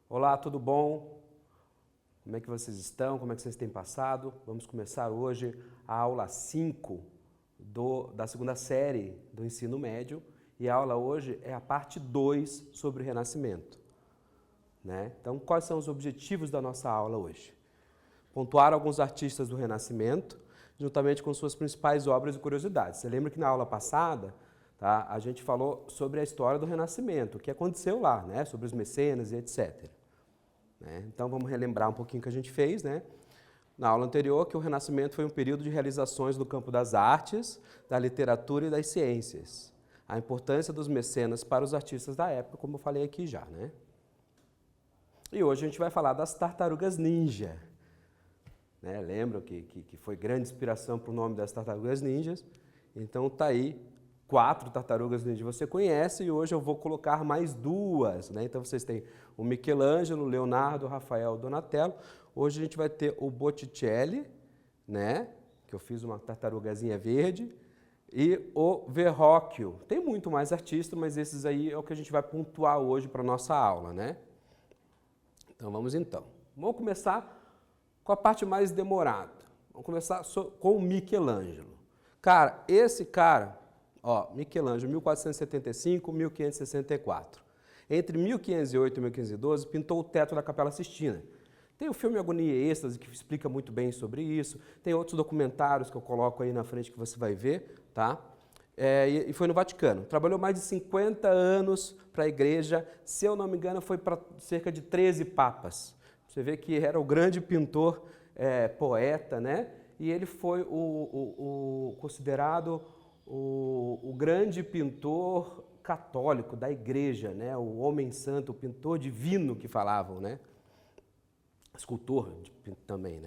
Olá, tudo bom? Como é que vocês estão? Como é que vocês têm passado? Vamos começar hoje a aula 5 da segunda série do ensino médio e a aula hoje é a parte 2 sobre o Renascimento. Então, quais são os objetivos da nossa aula hoje? Pontuar alguns artistas do Renascimento, juntamente com suas principais obras e curiosidades. Você lembra que na aula passada, tá, a gente falou sobre a história do Renascimento, o que aconteceu lá, sobre os mecenas e etc. Então vamos relembrar um pouquinho o que a gente fez, na aula anterior, que o Renascimento foi um período de realizações no campo das artes, da literatura e das ciências. A importância dos mecenas para os artistas da época, como eu falei aqui já. E hoje a gente vai falar das tartarugas ninja. Lembram que foi grande inspiração para o nome das tartarugas ninjas? Então tá aí 4 tartarugas ninja você conhece e hoje eu vou colocar mais 2. Então vocês têm o Michelangelo, o Leonardo, o Rafael, o Donatello. Hoje a gente vai ter o Botticelli, que eu fiz uma tartarugazinha verde, e o Verrocchio. Tem muito mais artistas, mas esses aí é o que a gente vai pontuar hoje para a nossa aula. Então vamos então. Vamos começar com a parte mais demorada. Vamos começar com o Michelangelo. Cara, esse cara... Michelangelo, 1475, 1564. Entre 1508 e 1512, pintou o teto da Capela Sistina. Tem o filme Agonia e Êxtase, que explica muito bem sobre isso. Tem outros documentários que eu coloco aí na frente que você vai ver, tá? E foi no Vaticano. Trabalhou mais de 50 anos para a igreja. Se eu não me engano, foi para cerca de 13 papas. Você vê que era o grande pintor, poeta, E ele foi considerado o grande pintor católico da igreja, o homem santo, o pintor divino que falavam, escultor também,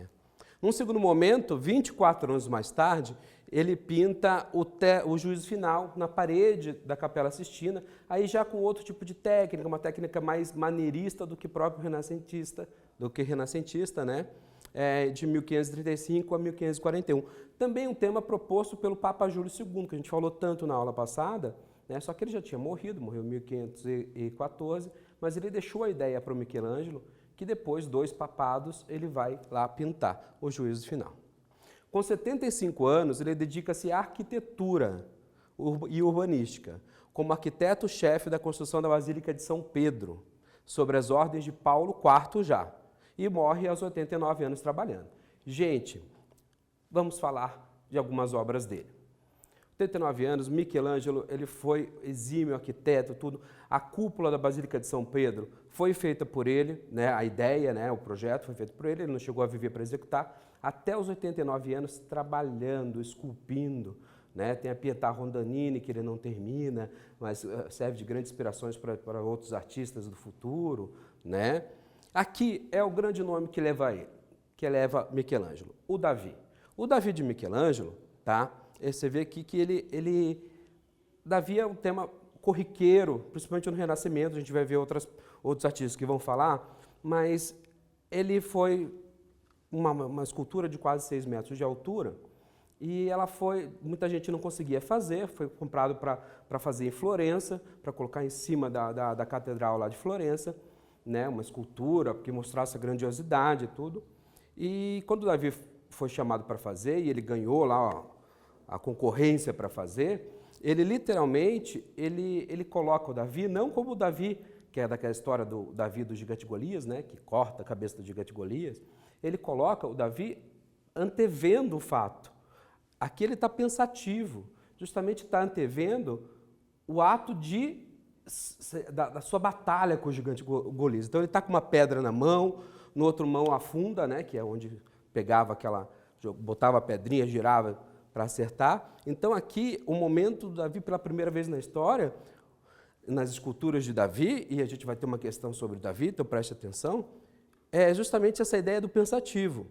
Num segundo momento, 24 anos mais tarde, ele pinta o Juízo Final na parede da Capela Sistina, aí já com outro tipo de técnica, uma técnica mais maneirista do que próprio renascentista, de 1535 a 1541. Também um tema proposto pelo Papa Júlio II, que a gente falou tanto na aula passada, só que ele já tinha morreu em 1514, mas ele deixou a ideia para o Michelangelo, que depois, 2 papados, ele vai lá pintar o Juízo Final. Com 75 anos, ele dedica-se à arquitetura e urbanística, como arquiteto-chefe da construção da Basílica de São Pedro, sobre as ordens de Paulo IV já, e morre aos 89 anos trabalhando. Gente, vamos falar de algumas obras dele. 89 anos, Michelangelo, ele foi exímio arquiteto, tudo. A cúpula da Basílica de São Pedro foi feita por ele, a ideia, o projeto foi feito por ele, ele não chegou a viver para executar, até os 89 anos trabalhando, esculpindo. Tem a Pietà Rondanini, que ele não termina, mas serve de grandes inspirações para outros artistas do futuro. Aqui é o grande nome que leva Michelangelo, o Davi. O Davi de Michelangelo, você vê aqui que Davi é um tema corriqueiro, principalmente no Renascimento, a gente vai ver outros artistas que vão falar, mas ele foi uma escultura de quase 6 metros de altura e muita gente não conseguia fazer, foi comprado para fazer em Florença, para colocar em cima da catedral lá de Florença, uma escultura que mostrasse a grandiosidade e tudo. E quando Davi foi chamado para fazer, e ele ganhou lá a concorrência para fazer, ele literalmente, ele coloca o Davi, não como o Davi, que é daquela história do Davi do gigante Golias, que corta a cabeça do gigante Golias, ele coloca o Davi antevendo o fato. Aqui ele está pensativo, justamente está antevendo o ato da sua batalha com o gigante Golias. Então ele está com uma pedra na mão, no outro mão a funda, que é onde pegava botava a pedrinha, girava para acertar. Então aqui, o momento do Davi, pela primeira vez na história, nas esculturas de Davi, e a gente vai ter uma questão sobre Davi, então preste atenção, é justamente essa ideia do pensativo,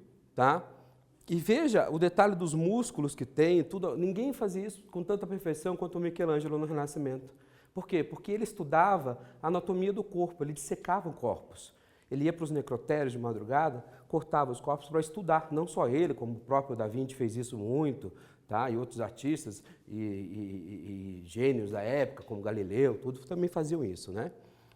E veja o detalhe dos músculos que tem, tudo. Ninguém fazia isso com tanta perfeição quanto o Michelangelo no Renascimento. Por quê? Porque ele estudava a anatomia do corpo, ele dissecava corpos. Ele ia para os necrotérios de madrugada cortava os corpos para estudar, não só ele, como o próprio Da Vinci fez isso muito, tá? E outros artistas e gênios da época, como Galileu, tudo também faziam isso, né?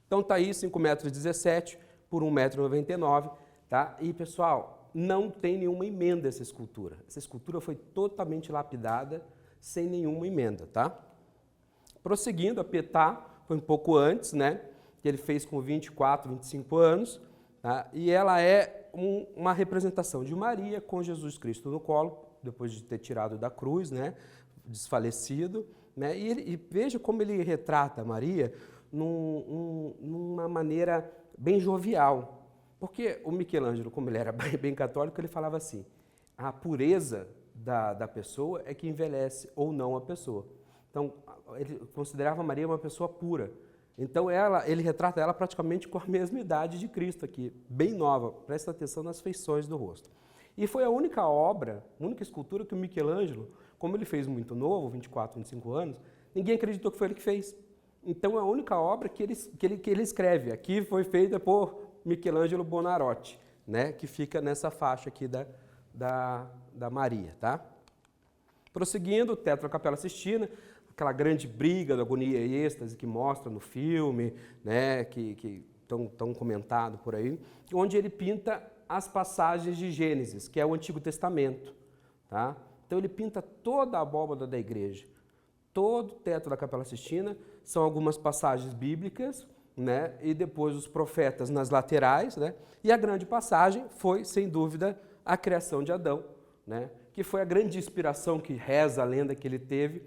Então tá aí 5,17 m por 1,99 m, tá? E pessoal, não tem nenhuma emenda essa escultura. Essa escultura foi totalmente lapidada, sem nenhuma emenda, tá? Prosseguindo, a Pietà foi um pouco antes, né? Que ele fez com 24, 25 anos, tá? E ela é uma representação de Maria com Jesus Cristo no colo, depois de ter tirado da cruz, né? Desfalecido, né? E veja como ele retrata Maria numa maneira bem jovial. Porque o Michelangelo, como ele era bem católico, ele falava assim, a pureza da pessoa é que envelhece ou não a pessoa. Então, ele considerava Maria uma pessoa pura. Então, ele retrata ela praticamente com a mesma idade de Cristo aqui, bem nova. Presta atenção nas feições do rosto. E foi a única obra, a única escultura que o Michelangelo, como ele fez muito novo, 24, 25 anos, ninguém acreditou que foi ele que fez. Então, é a única obra que ele escreve. Aqui foi feita por Michelangelo Buonarroti, né, que fica nessa faixa aqui da Maria, tá? Prosseguindo, o teto da Capela Sistina, aquela grande briga da agonia e êxtase que mostra no filme, né, que tão comentado por aí, onde ele pinta as passagens de Gênesis, que é o Antigo Testamento, tá? Então ele pinta toda a abóbada da igreja, todo o teto da Capela Sistina são algumas passagens bíblicas, né, e depois os profetas nas laterais, né, e a grande passagem foi, sem dúvida, a criação de Adão, né, que foi a grande inspiração que reza a lenda que ele teve.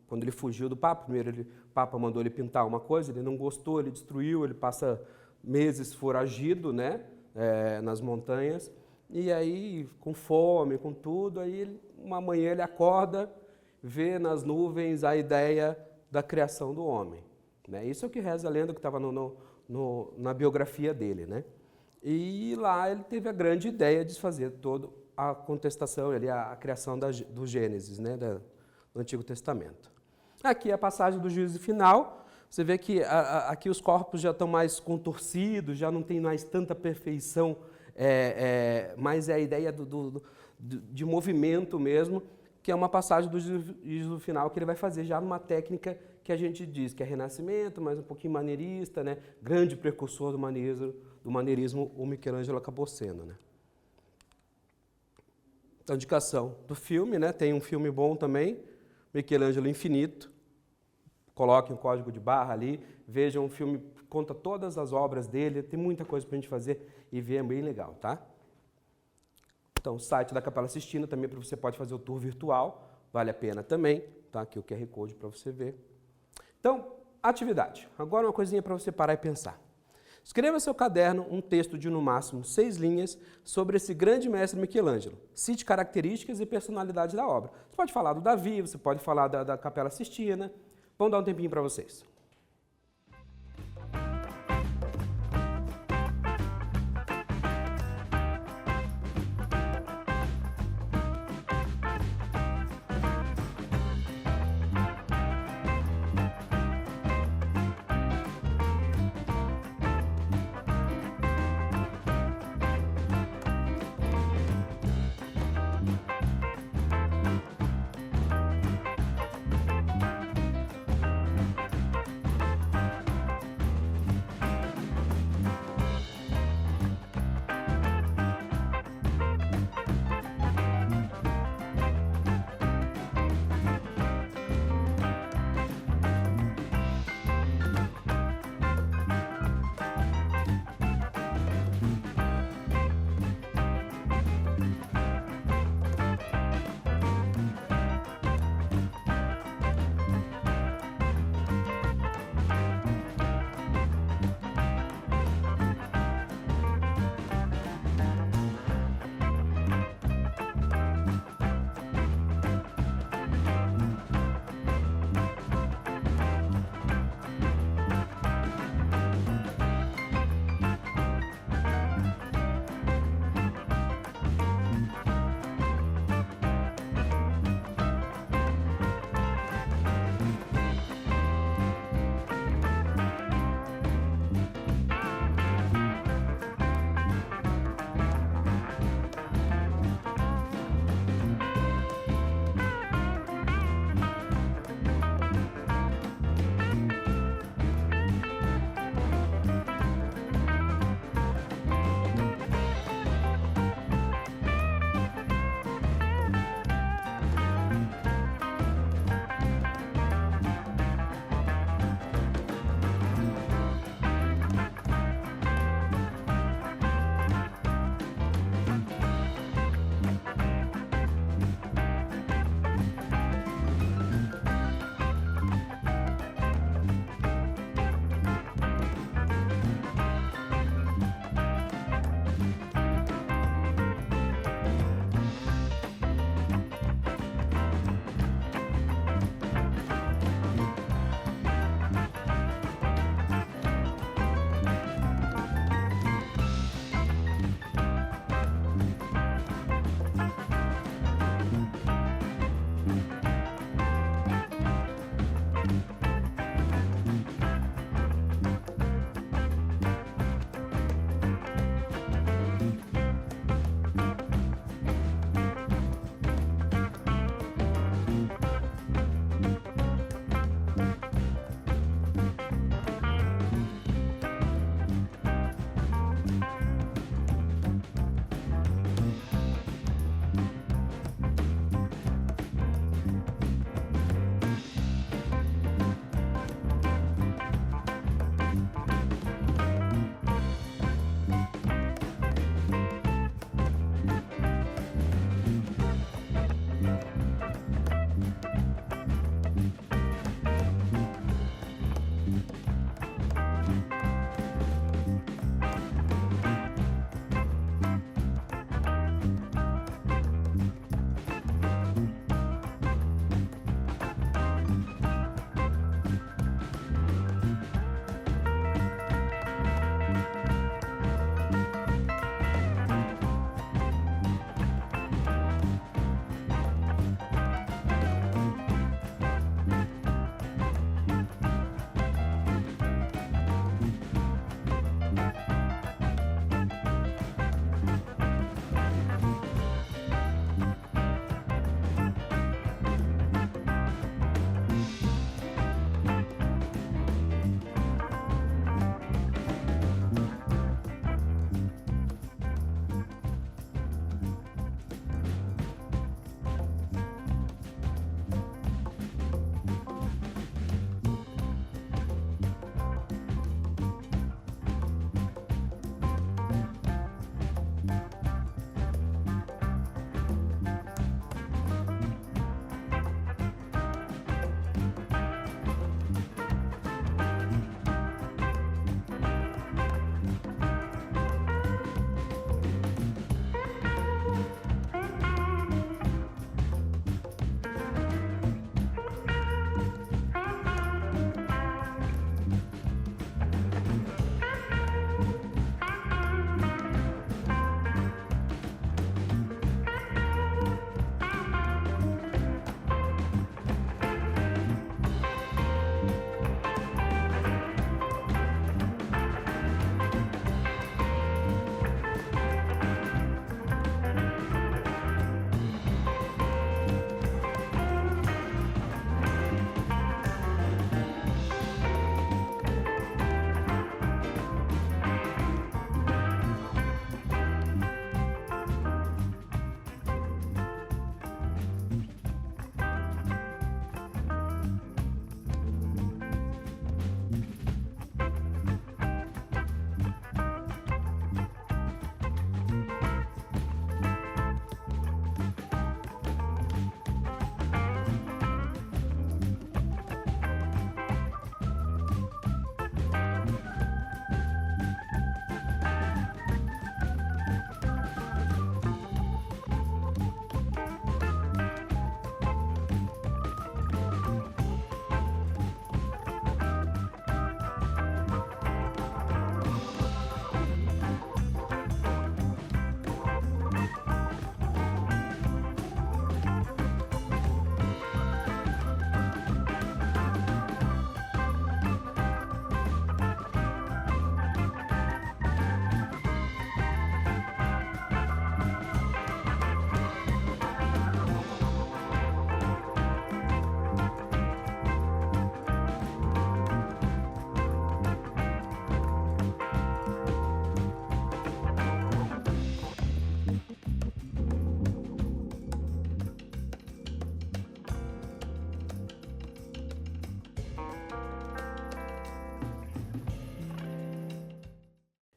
Quando ele fugiu do Papa, primeiro o Papa mandou ele pintar uma coisa, ele não gostou, ele destruiu, ele passa meses foragido, né, nas montanhas, e aí com fome, com tudo, aí uma manhã ele acorda, vê nas nuvens a ideia da criação do homem. Né? Isso é o que reza a lenda que estava na biografia dele. Né? E lá ele teve a grande ideia de fazer toda a contestação, a criação do Gênesis, né? Do Antigo Testamento. Aqui a passagem do juízo final, você vê que aqui os corpos já estão mais contorcidos, já não tem mais tanta perfeição, mas é a ideia de movimento mesmo, que é uma passagem do juízo final que ele vai fazer já numa técnica que a gente diz que é renascimento, mas um pouquinho maneirista, né? Grande precursor do maneirismo, o Michelangelo acabou sendo. Né? Então, indicação do filme, né? Tem um filme bom também, Michelangelo Infinito. Coloquem um código de barra ali, vejam um filme que conta todas as obras dele, tem muita coisa para a gente fazer e ver, é bem legal, tá? Então, o site da Capela Sistina também você pode fazer o tour virtual, vale a pena também, tá? Aqui o QR Code para você ver. Então, atividade. Agora uma coisinha para você parar e pensar. Escreva no seu caderno um texto de no máximo 6 linhas sobre esse grande mestre Michelangelo. Cite características e personalidade da obra. Você pode falar do Davi, você pode falar da Capela Sistina. Vamos dar um tempinho para vocês.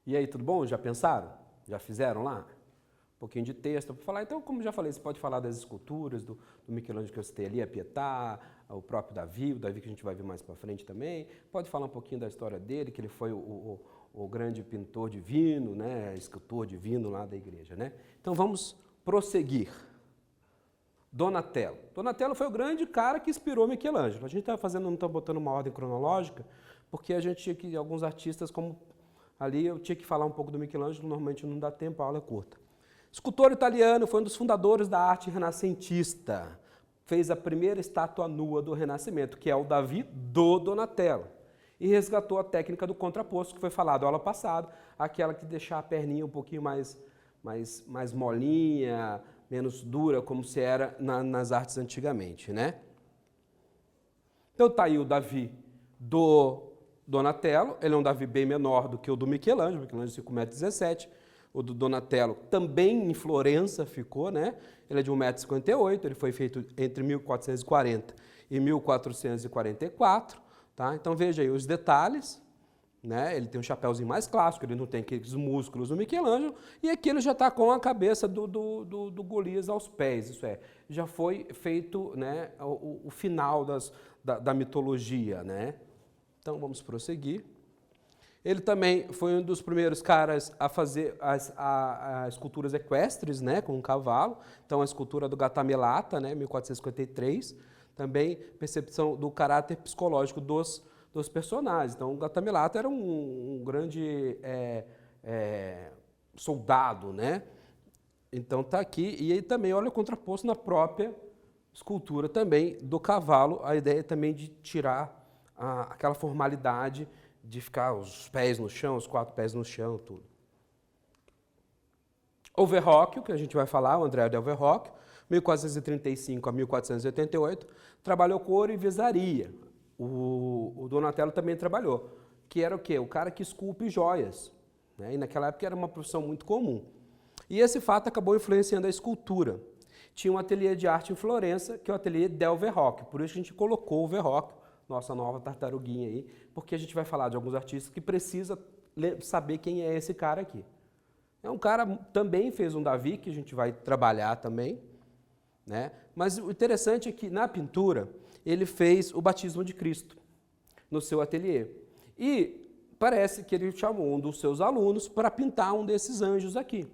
E aí, tudo bom? Já pensaram? Já fizeram lá? Um pouquinho de texto para falar. Então, como já falei, você pode falar das esculturas do Michelangelo que eu citei ali, a Pietà, o próprio Davi, o Davi que a gente vai ver mais para frente também. Pode falar um pouquinho da história dele, que ele foi o grande pintor divino, né, escultor divino lá da igreja, né? Então, vamos prosseguir. Donatello. Donatello foi o grande cara que inspirou Michelangelo. A gente não está botando uma ordem cronológica, porque a gente tinha que, alguns artistas, como ali eu tinha que falar um pouco do Michelangelo, normalmente não dá tempo, a aula é curta. Escultor italiano, foi um dos fundadores da arte renascentista. Fez a primeira estátua nua do Renascimento, que é o Davi do Donatello. E resgatou a técnica do contraposto, que foi falado na aula passada, aquela que deixa a perninha um pouquinho mais molinha, menos dura, como se era nas artes antigamente, né? Então tá aí o Davi do Donatello, ele é um Davi bem menor do que o do Michelangelo, Michelangelo 5,17 m, o do Donatello também em Florença ficou, né? Ele é de 1,58 m, ele foi feito entre 1440 e 1444, tá? Então veja aí os detalhes, né? Ele tem um chapéuzinho mais clássico, ele não tem aqueles músculos do Michelangelo, e aqui ele já está com a cabeça do Golias aos pés, isso é, já foi feito, né, o final da mitologia, né? Então vamos prosseguir. Ele também foi um dos primeiros caras a fazer as esculturas equestres, né, com um cavalo. Então a escultura do Gattamelata, né, 1453, também percepção do caráter psicológico dos personagens. Então o Gattamelata era um grande soldado, né? Então está aqui, e aí também olha o contraposto na própria escultura também do cavalo, a ideia também de tirar aquela formalidade de ficar os pés no chão, os 4 pés no chão, tudo. O Verrocchio, que a gente vai falar, o Andrea del Verrocchio, 1435 a 1488, trabalhou com ourivesaria. O Donatello também trabalhou, que era o quê? O cara que esculpe joias, né? E naquela época era uma profissão muito comum. E esse fato acabou influenciando a escultura. Tinha um ateliê de arte em Florença, que é o ateliê del Verrocchio, por isso a gente colocou o Verrocchio, nossa nova tartaruguinha aí, porque a gente vai falar de alguns artistas que precisa saber quem é esse cara aqui. É um cara também fez um Davi, que a gente vai trabalhar também, né? Mas o interessante é que na pintura ele fez o batismo de Cristo no seu ateliê. E parece que ele chamou um dos seus alunos para pintar um desses anjos aqui.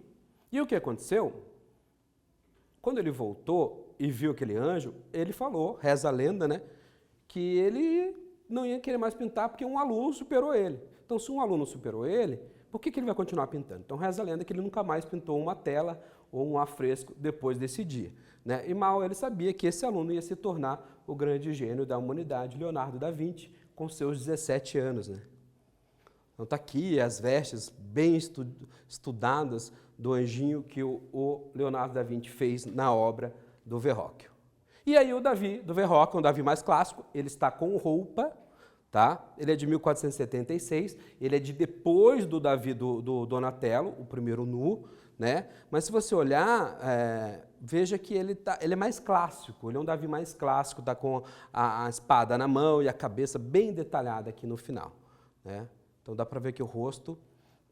E o que aconteceu? Quando ele voltou e viu aquele anjo, ele falou, reza a lenda, né, que ele não ia querer mais pintar porque um aluno superou ele. Então, se um aluno superou ele, por que ele vai continuar pintando? Então, reza a lenda que ele nunca mais pintou uma tela ou um afresco depois desse dia, né? E mal ele sabia que esse aluno ia se tornar o grande gênio da humanidade, Leonardo da Vinci, com seus 17 anos, né? Então está aqui as vestes bem estudadas do anjinho que o Leonardo da Vinci fez na obra do Verrocchio. E aí o Davi do Verrocchio, um Davi mais clássico, ele está com roupa, tá? Ele é de 1476, ele é de depois do Davi do Donatello, o primeiro nu, né? Mas se você olhar, veja que ele é mais clássico, ele é um Davi mais clássico, está com a espada na mão e a cabeça bem detalhada aqui no final, né? Então dá para ver que o rosto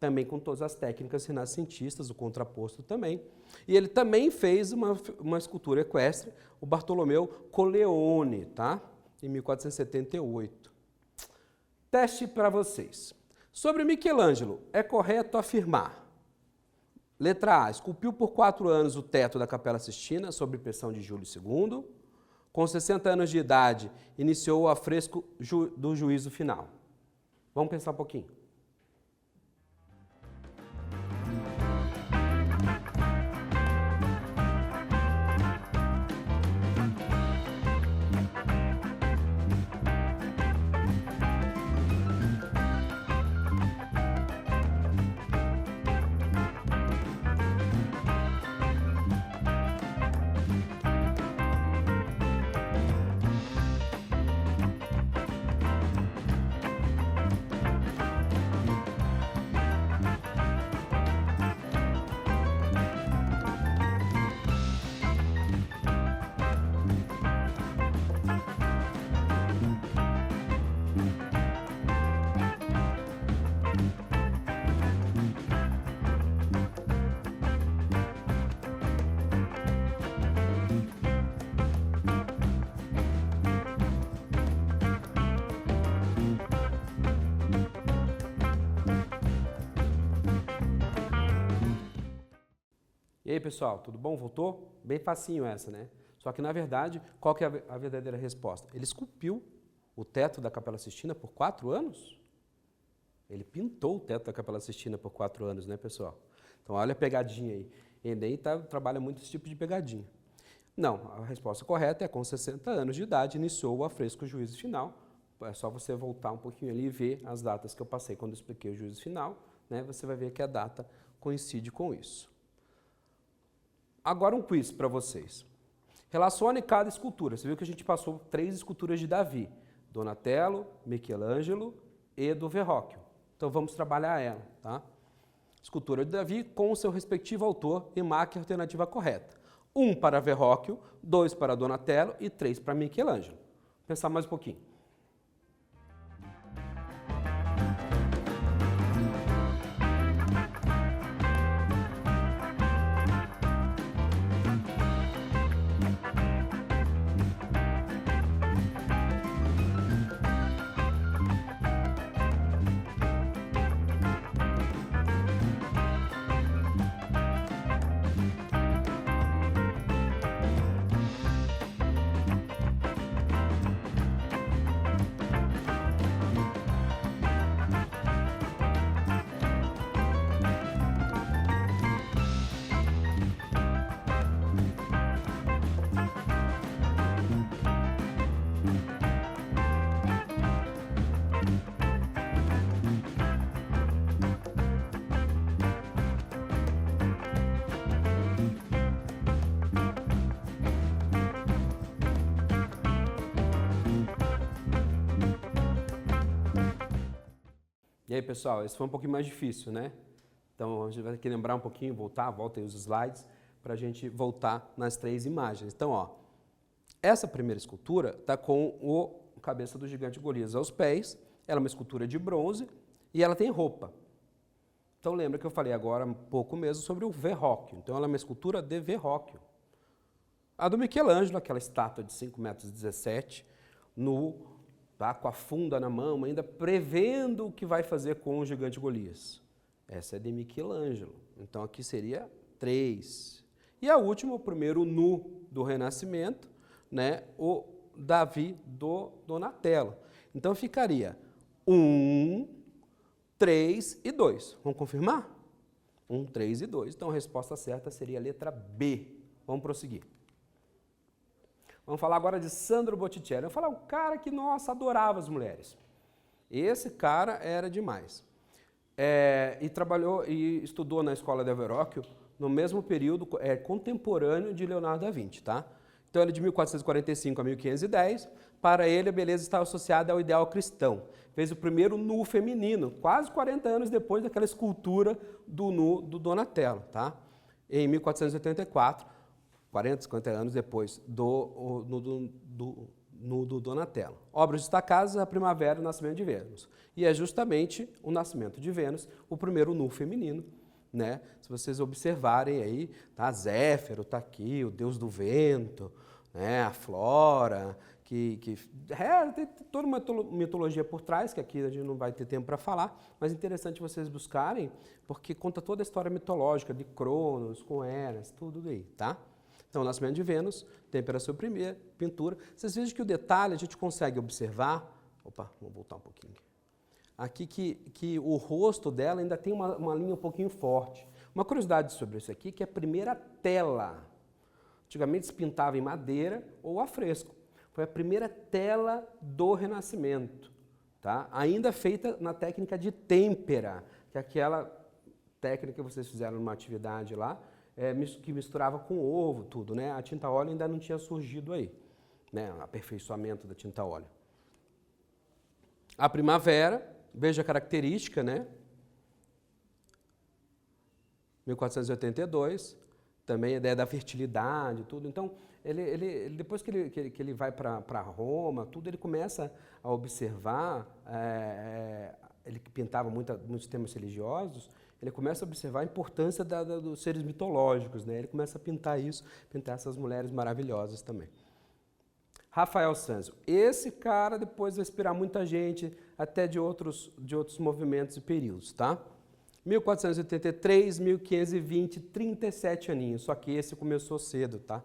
também com todas as técnicas renascentistas, o contraposto também. E ele também fez uma escultura equestre, o Bartolomeu Colleoni, tá? Em 1478. Teste para vocês. Sobre Michelangelo, é correto afirmar: letra A, esculpiu por 4 anos o teto da Capela Sistina, sob pressão de Júlio II. Com 60 anos de idade, iniciou o afresco do Juízo Final. Vamos pensar um pouquinho. E aí, pessoal, tudo bom? Voltou? Bem facinho essa, né? Só que, na verdade, qual que é a verdadeira resposta? Ele esculpiu o teto da Capela Sistina por 4 anos? Ele pintou o teto da Capela Sistina por 4 anos, né, pessoal? Então, olha a pegadinha aí. Enem trabalha muito esse tipo de pegadinha. Não, a resposta correta é com 60 anos de idade, iniciou o afresco juízo final. É só você voltar um pouquinho ali e ver as datas que eu passei quando eu expliquei o juízo final, né? Você vai ver que a data coincide com isso. Agora um quiz para vocês. Relacione cada escultura. Você viu que a gente passou 3 esculturas de Davi: Donatello, Michelangelo e do Verrocchio. Então vamos trabalhar ela, tá? Escultura de Davi com o seu respectivo autor e marque a alternativa correta. 1 para Verrocchio, 2 para Donatello e 3 para Michelangelo. Vou pensar mais um pouquinho. E aí, pessoal, esse foi um pouquinho mais difícil, né? Então, a gente vai ter que lembrar um pouquinho, volta aí os slides, para a gente voltar nas 3 imagens. Então, ó, essa primeira escultura está com o cabeça do gigante Golias aos pés, ela é uma escultura de bronze e ela tem roupa. Então, lembra que eu falei agora um pouco mesmo sobre o Verrocchio. Então, ela é uma escultura de Verrocchio. A do Michelangelo, aquela estátua de 5,17 m, tá, com a funda na mão, ainda prevendo o que vai fazer com o gigante Golias. Essa é de Michelangelo. Então, aqui seria 3. E a última, o primeiro nu do Renascimento, né, o Davi do Donatello. Então, ficaria 1, 3 e 2. Vamos confirmar? 1, 3 e 2. Então, a resposta certa seria a letra B. Vamos prosseguir. Vamos falar agora de Sandro Botticelli. Eu vou falar um cara que, nossa, adorava as mulheres. Esse cara era demais. E trabalhou e estudou na escola de Verrocchio no mesmo período contemporâneo de Leonardo da Vinci, tá? Então, ele é de 1445 a 1510. Para ele, a beleza estava associada ao ideal cristão. Fez o primeiro nu feminino, quase 40 anos depois daquela escultura do nu do Donatello, tá? Em 1484. 40, 50 anos depois do Donatello. Obras destacadas, a Primavera e o Nascimento de Vênus. E é justamente o Nascimento de Vênus, o primeiro nu feminino, né? Se vocês observarem aí, tá? Zéfiro está aqui, o deus do vento, né? A Flora, tem toda uma mitologia por trás, que aqui a gente não vai ter tempo para falar, mas é interessante vocês buscarem, porque conta toda a história mitológica de Cronos, com Eras, tudo aí, tá? Então, o Nascimento de Vênus, temperatura primeira, pintura. Vocês vejam que o detalhe a gente consegue observar. Opa, vamos voltar um pouquinho aqui. Que o rosto dela ainda tem uma linha um pouquinho forte. Uma curiosidade sobre isso aqui, que é a primeira tela. Antigamente se pintava em madeira ou a fresco. Foi a primeira tela do Renascimento, tá? Ainda feita na técnica de têmpera, que é aquela técnica que vocês fizeram numa atividade lá, que misturava com ovo, tudo, né? A tinta óleo ainda não tinha surgido aí, né? O aperfeiçoamento da tinta óleo. A Primavera, veja a característica, né? 1482, também a ideia da fertilidade, tudo. Então, depois que ele vai para Roma, tudo, ele começa a observar, ele que pintava muitos temas religiosos, ele começa a observar a importância dos seres mitológicos, né? Ele começa a pintar isso, pintar essas mulheres maravilhosas também. Rafael Sanzio. Esse cara depois vai inspirar muita gente, até de outros movimentos e períodos, tá? 1483, 1520, 37 aninhos, só que esse começou cedo, tá?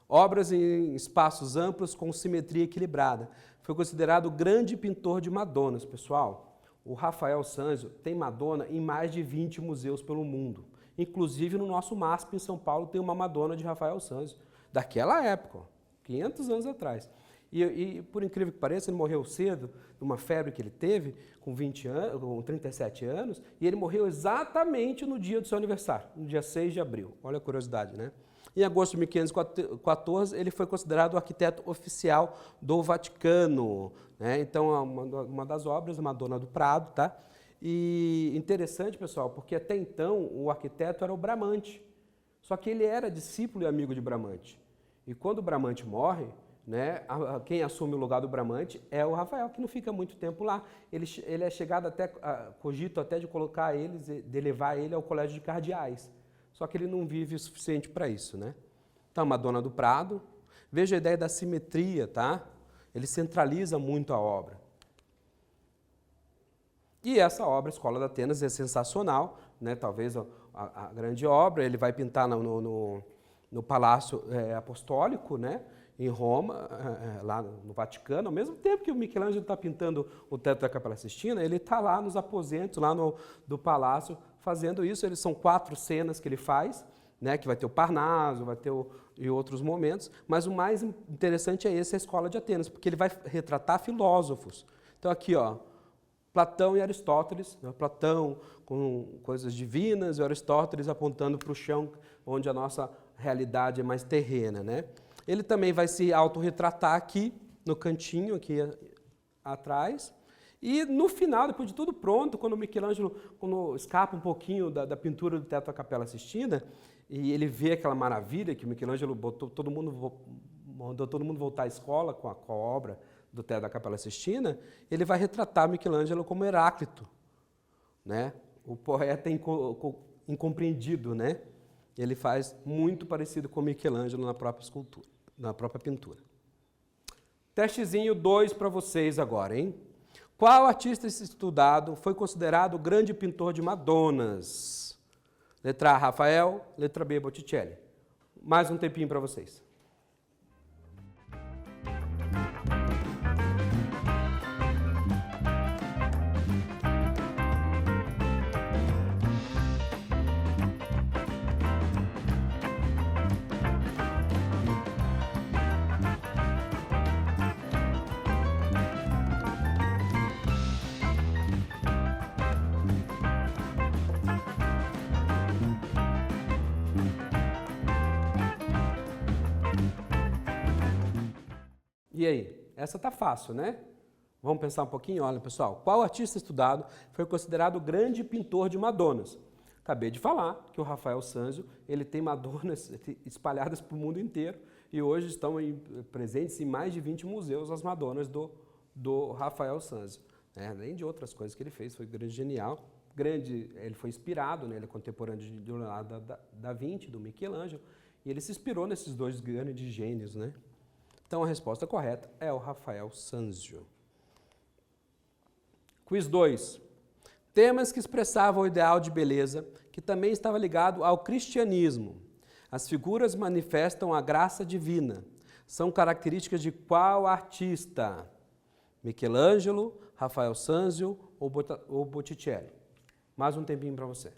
Obras em espaços amplos com simetria equilibrada. Foi considerado o grande pintor de Madonas, pessoal. O Rafael Sanzio tem Madonna em mais de 20 museus pelo mundo. Inclusive no nosso MASP em São Paulo tem uma Madonna de Rafael Sanzio, daquela época, 500 anos atrás. E por incrível que pareça, ele morreu cedo, numa febre que ele teve, com 37 anos, e ele morreu exatamente no dia do seu aniversário, no dia 6 de abril. Olha a curiosidade, né? Em agosto de 1514, ele foi considerado o arquiteto oficial do Vaticano, né? Então, é uma das obras, a Madonna do Prado, tá? E interessante, pessoal, porque até então o arquiteto era o Bramante, só que ele era discípulo e amigo de Bramante. E quando o Bramante morre, né, quem assume o lugar do Bramante é o Rafael, que não fica muito tempo lá. Ele é chegado até, cogito até de colocar eles, de levar ele ao colégio de cardeais. Só que ele não vive o suficiente para isso, né? Então, Madonna do Prado. Veja a ideia da simetria, tá? Ele centraliza muito a obra. E essa obra, Escola de Atenas, é sensacional, né? Talvez a grande obra. Ele vai pintar no Palácio Apostólico, né? Em Roma, lá no Vaticano, ao mesmo tempo que o Michelangelo está pintando o teto da Capela Sistina, ele está lá nos aposentos, lá do palácio, fazendo isso. São 4 cenas que ele faz, né, que vai ter o Parnaso, vai ter e outros momentos, mas o mais interessante é esse, a Escola de Atenas, porque ele vai retratar filósofos. Então aqui, ó, Platão e Aristóteles, né, Platão com coisas divinas e Aristóteles apontando para o chão, onde a nossa realidade é mais terrena, né? Ele também vai se autorretratar aqui, no cantinho, aqui atrás. E no final, depois de tudo pronto, quando o Michelangelo escapa um pouquinho da pintura do teto da Capela Sistina, e ele vê aquela maravilha que o Michelangelo mandou todo mundo voltar à escola com a obra do teto da Capela Sistina, ele vai retratar Michelangelo como Heráclito, né? O poeta incompreendido, né? Ele faz muito parecido com Michelangelo na própria escultura, na própria pintura. Testezinho 2 para vocês agora, hein? Qual artista estudado foi considerado o grande pintor de Madonas? Letra A, Rafael. Letra B, Botticelli. Mais um tempinho para vocês. E aí? Essa tá fácil, né? Vamos pensar um pouquinho? Olha, pessoal, qual artista estudado foi considerado o grande pintor de Madonas? Acabei de falar que o Rafael Sanzio, ele tem Madonas espalhadas para o mundo inteiro e hoje estão presentes em mais de 20 museus as Madonas do Rafael Sanzio. Além de outras coisas que ele fez, foi grande, genial. Ele foi inspirado, né? Ele é contemporâneo de Leonardo da Vinci, do Michelangelo, e ele se inspirou nesses dois grandes gênios, né? Então, a resposta correta é o Rafael Sanzio. Quiz 2. Temas que expressavam o ideal de beleza, que também estava ligado ao cristianismo. As figuras manifestam a graça divina. São características de qual artista? Michelangelo, Rafael Sanzio ou Botticelli? Mais um tempinho para você.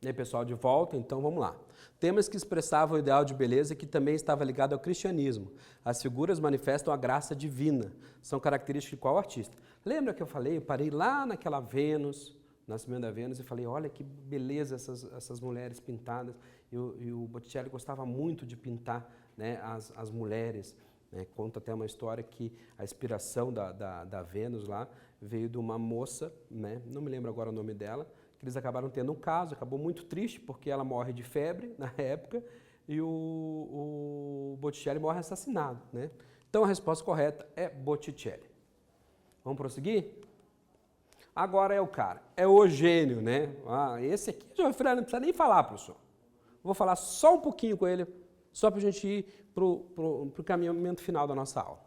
E aí, pessoal, de volta, então vamos lá. Temas que expressavam o ideal de beleza que também estava ligado ao cristianismo. As figuras manifestam a graça divina. São características de qual artista? Lembra que eu falei? Eu parei lá naquela Vênus, Nascimento da Vênus, e falei, olha que beleza essas mulheres pintadas. E o Botticelli gostava muito de pintar, né, as mulheres. Né? Conta até uma história que a inspiração da Vênus lá veio de uma moça, né, não me lembro agora o nome dela, que eles acabaram tendo um caso, acabou muito triste porque ela morre de febre na época e o Botticelli morre assassinado. Né? Então a resposta correta é Botticelli. Vamos prosseguir? Agora é o cara, é o gênio, né? Esse aqui, não precisa nem falar, professor. Vou falar só um pouquinho com ele, só para a gente ir para o caminhamento final da nossa aula.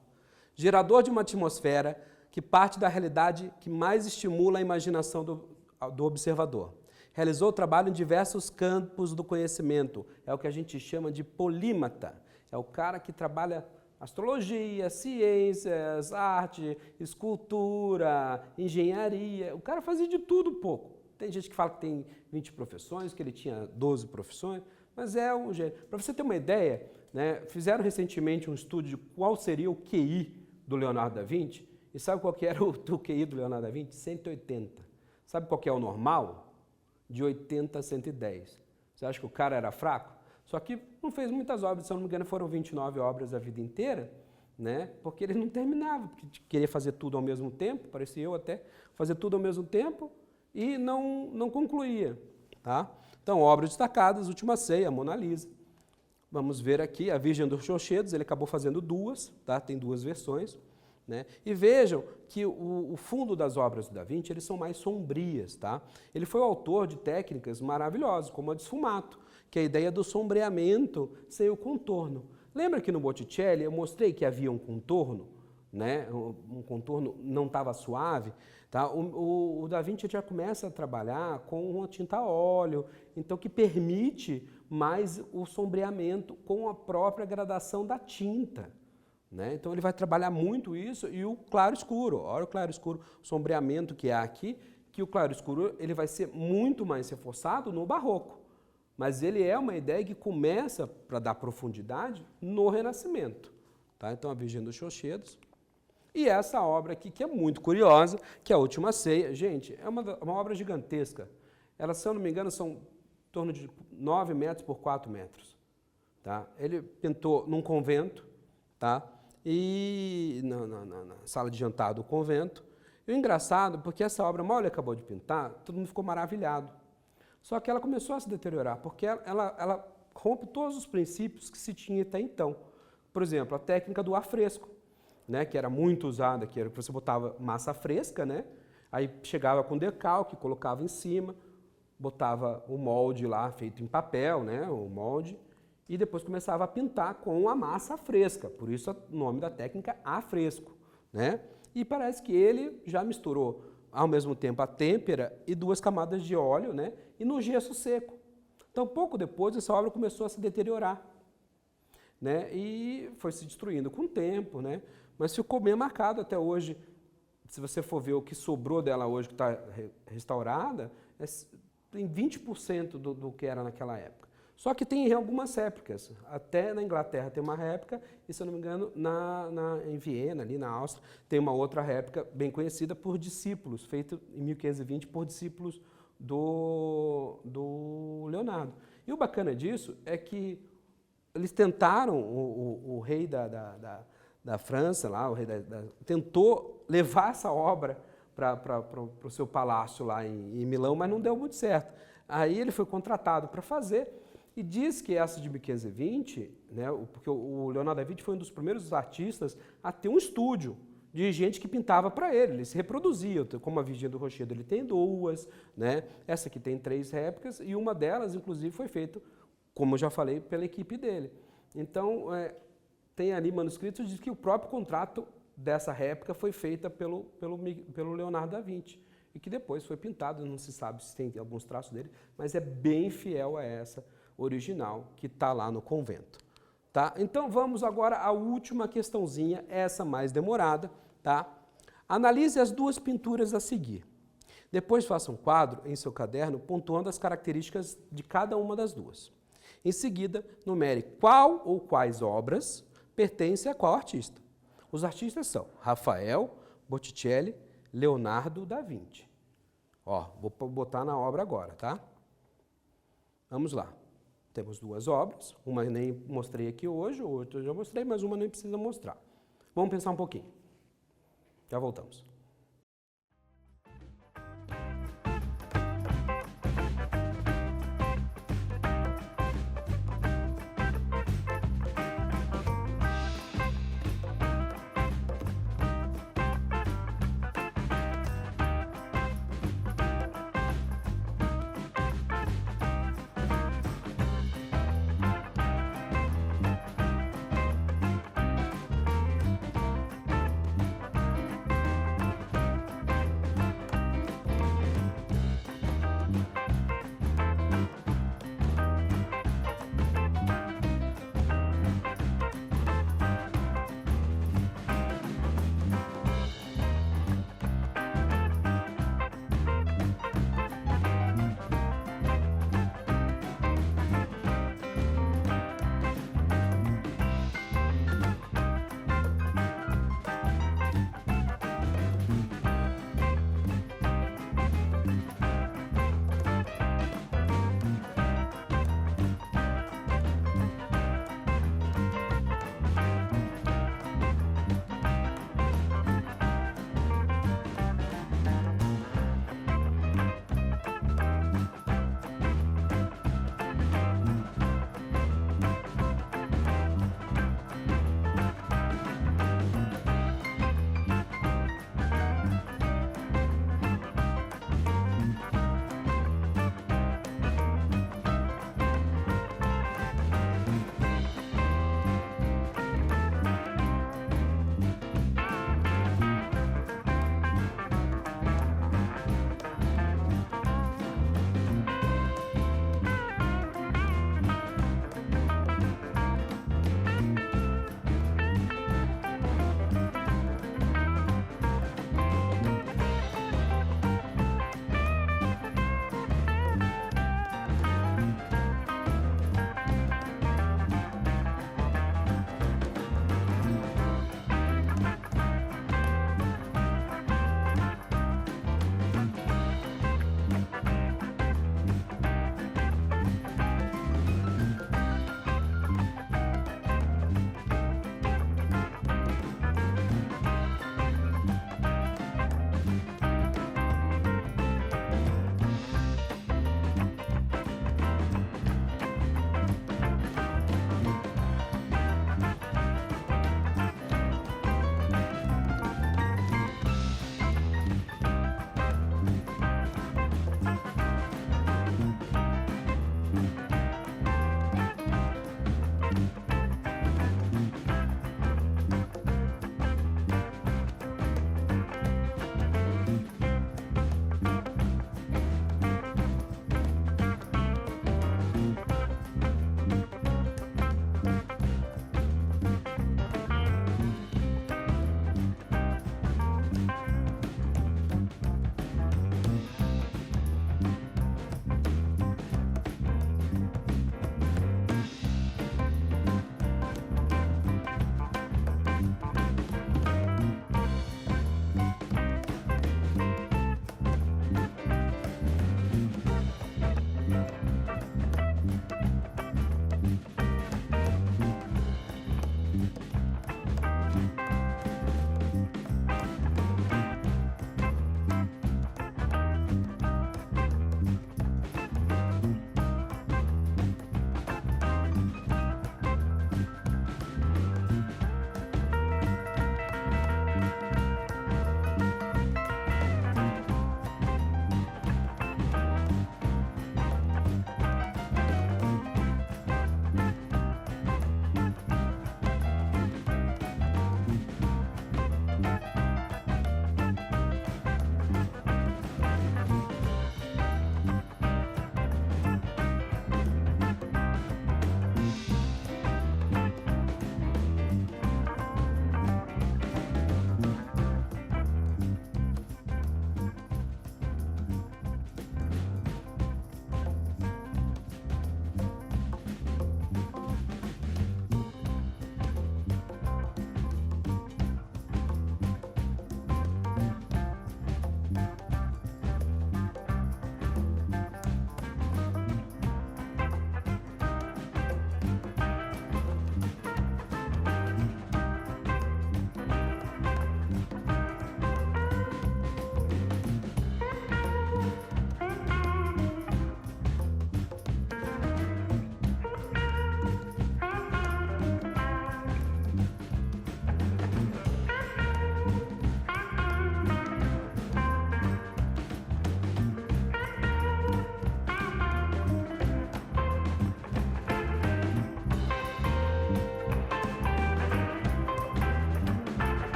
Gerador de uma atmosfera que parte da realidade que mais estimula a imaginação do observador. Realizou trabalho em diversos campos do conhecimento. É o que a gente chama de polímata. É o cara que trabalha astrologia, ciências, arte, escultura, engenharia. O cara fazia de tudo um pouco. Tem gente que fala que tem 20 profissões, que ele tinha 12 profissões, mas é um gênio. Para você ter uma ideia, né, fizeram recentemente um estudo de qual seria o QI do Leonardo da Vinci, e sabe qual que era o QI do Leonardo da Vinci? 180. Sabe qual que é o normal? De 80 a 110. Você acha que o cara era fraco? Só que não fez muitas obras, se eu não me engano foram 29 obras a vida inteira, né? Porque ele não terminava, porque queria fazer tudo ao mesmo tempo, parecia eu até, fazer tudo ao mesmo tempo e não concluía. Tá? Então, obras destacadas, Última Ceia, Mona Lisa. Vamos ver aqui, a Virgem dos Rochedos, ele acabou fazendo duas, tá? Tem duas versões. Né? E vejam que o fundo das obras do Da Vinci eles são mais sombrias. Tá? Ele foi o autor de técnicas maravilhosas, como a de esfumato, que é a ideia do sombreamento sem o contorno. Lembra que no Botticelli eu mostrei que havia um contorno? Né? Um contorno não estava suave? Tá? O Da Vinci já começa a trabalhar com uma tinta a óleo, então que permite mais o sombreamento com a própria gradação da tinta. Né? Então ele vai trabalhar muito isso e o claro-escuro. Olha o claro-escuro, o sombreamento que há aqui, que o claro-escuro ele vai ser muito mais reforçado no barroco. Mas ele é uma ideia que começa para dar profundidade no Renascimento. Tá? Então a Virgem dos Rochedos. E essa obra aqui, que é muito curiosa, que é a Última Ceia. Gente, é uma obra gigantesca. Ela, se eu não me engano, são em torno de 9 metros por 4 metros. Tá? Ele pintou num convento, tá? E na sala de jantar do convento. E o engraçado, porque essa obra, mal ele acabou de pintar, todo mundo ficou maravilhado. Só que ela começou a se deteriorar, porque ela rompe todos os princípios que se tinha até então. Por exemplo, a técnica do ar fresco, né, que era muito usada, que era que você botava massa fresca, né, aí chegava com decalque, colocava em cima, botava o molde lá feito em papel, né, o molde, e depois começava a pintar com a massa fresca, por isso o nome da técnica ar fresco. Né? E parece que ele já misturou ao mesmo tempo a têmpera e 2 camadas de óleo, né, e no gesso seco. Então, pouco depois, essa obra começou a se deteriorar. Né, e foi se destruindo com o tempo, né, mas ficou bem marcado até hoje. Se você for ver o que sobrou dela hoje, que está restaurada, tem 20% do que era naquela época. Só que tem algumas réplicas. Até na Inglaterra tem uma réplica, e se eu não me engano, em Viena, ali na Áustria, tem uma outra réplica bem conhecida por discípulos, feita em 1520 por discípulos do Leonardo. E o bacana disso é que eles tentaram, o rei da França, lá, o rei tentou levar essa obra para o seu palácio lá em Milão, mas não deu muito certo. Aí ele foi contratado para fazer, e diz que essa de 1520, né, porque o Leonardo da Vinci foi um dos primeiros artistas a ter um estúdio de gente que pintava para ele, ele se reproduzia, como a Virgem do Rochedo ele tem 2, né, essa aqui tem 3 réplicas, e uma delas, inclusive, foi feita, como eu já falei, pela equipe dele. Então, tem ali manuscritos que diz que o próprio contrato dessa réplica foi feita pelo Leonardo da Vinci, e que depois foi pintado, não se sabe se tem alguns traços dele, mas é bem fiel a essa original que está lá no convento. Tá? Então vamos agora à última questãozinha, essa mais demorada. Tá? Analise as 2 pinturas a seguir. Depois faça um quadro em seu caderno pontuando as características de cada uma das duas. Em seguida, numere qual ou quais obras pertencem a qual artista. Os artistas são Rafael, Botticelli, Leonardo da Vinci. Ó, vou botar na obra agora, tá? Vamos lá. Temos duas obras, uma eu nem mostrei aqui hoje, outra eu já mostrei, mas uma nem precisa mostrar. Vamos pensar um pouquinho. Já voltamos.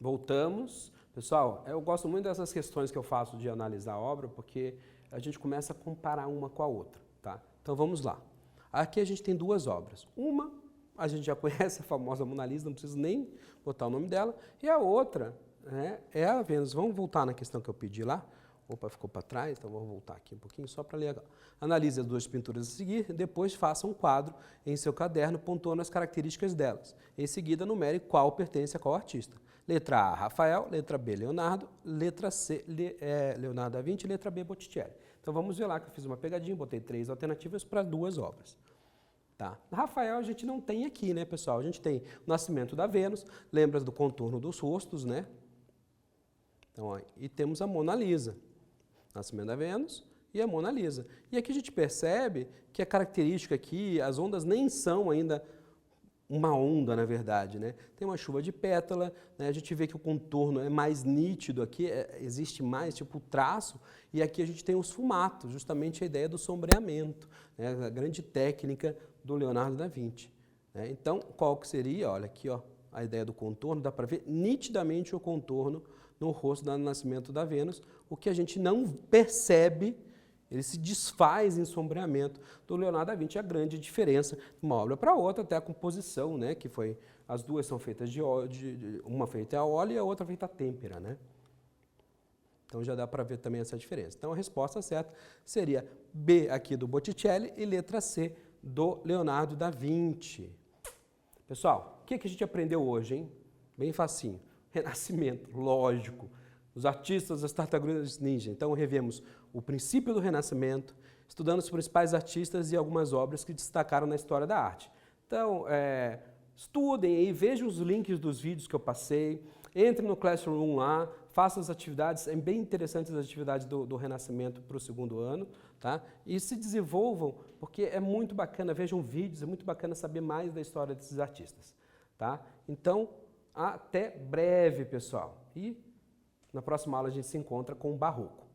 Voltamos. Pessoal, eu gosto muito dessas questões que eu faço de analisar a obra, porque a gente começa a comparar uma com a outra, tá? Então vamos lá. Aqui a gente tem duas obras. Uma, a gente já conhece, a famosa Mona Lisa, não preciso nem botar o nome dela. E a outra, né, é a Vênus. Vamos voltar na questão que eu pedi lá. Opa, ficou para trás, então vamos voltar aqui um pouquinho só para ler. Analise as duas pinturas a seguir, depois faça um quadro em seu caderno pontuando as características delas. Em seguida, numere qual pertence a qual artista. Letra A, Rafael, letra B, Leonardo, letra C, Leonardo da Vinci, letra B, Botticelli. Então vamos ver lá que eu fiz uma pegadinha, botei 3 alternativas para 2 obras. Tá. Rafael a gente não tem aqui, né, pessoal? A gente tem o nascimento da Vênus, lembra do contorno dos rostos, né? Então, ó, e temos a Mona Lisa. Nascimento da Vênus e a Mona Lisa. E aqui a gente percebe que a característica aqui, as ondas nem são ainda uma onda, na verdade, né? Tem uma chuva de pétala, né? A gente vê que o contorno é mais nítido aqui, existe mais tipo traço, e aqui a gente tem os fumatos, justamente a ideia do sombreamento, né? A grande técnica do Leonardo da Vinci. Né? Então, qual que seria? Olha aqui, ó, a ideia do contorno, dá para ver nitidamente o contorno no rosto do nascimento da Vênus, o que a gente não percebe, ele se desfaz em sombreamento do Leonardo da Vinci, a grande diferença de uma obra para outra, até a composição, né, que foi, as duas são feitas de óleo, uma feita a óleo e a outra feita a têmpera, né? Então já dá para ver também essa diferença. Então a resposta certa seria B aqui do Botticelli e letra C do Leonardo da Vinci. Pessoal, o que a gente aprendeu hoje, hein? Bem facinho. Renascimento, lógico. Os artistas das Tartarugas Ninja. Então, revemos o princípio do Renascimento, estudando os principais artistas e algumas obras que destacaram na história da arte. Então, estudem aí, vejam os links dos vídeos que eu passei, entrem no Classroom lá, façam as atividades, é bem interessantes as atividades do Renascimento para o segundo ano, tá? E se desenvolvam, porque é muito bacana, vejam vídeos, é muito bacana saber mais da história desses artistas, tá? Então, até breve, pessoal. E na próxima aula a gente se encontra com o Barroco.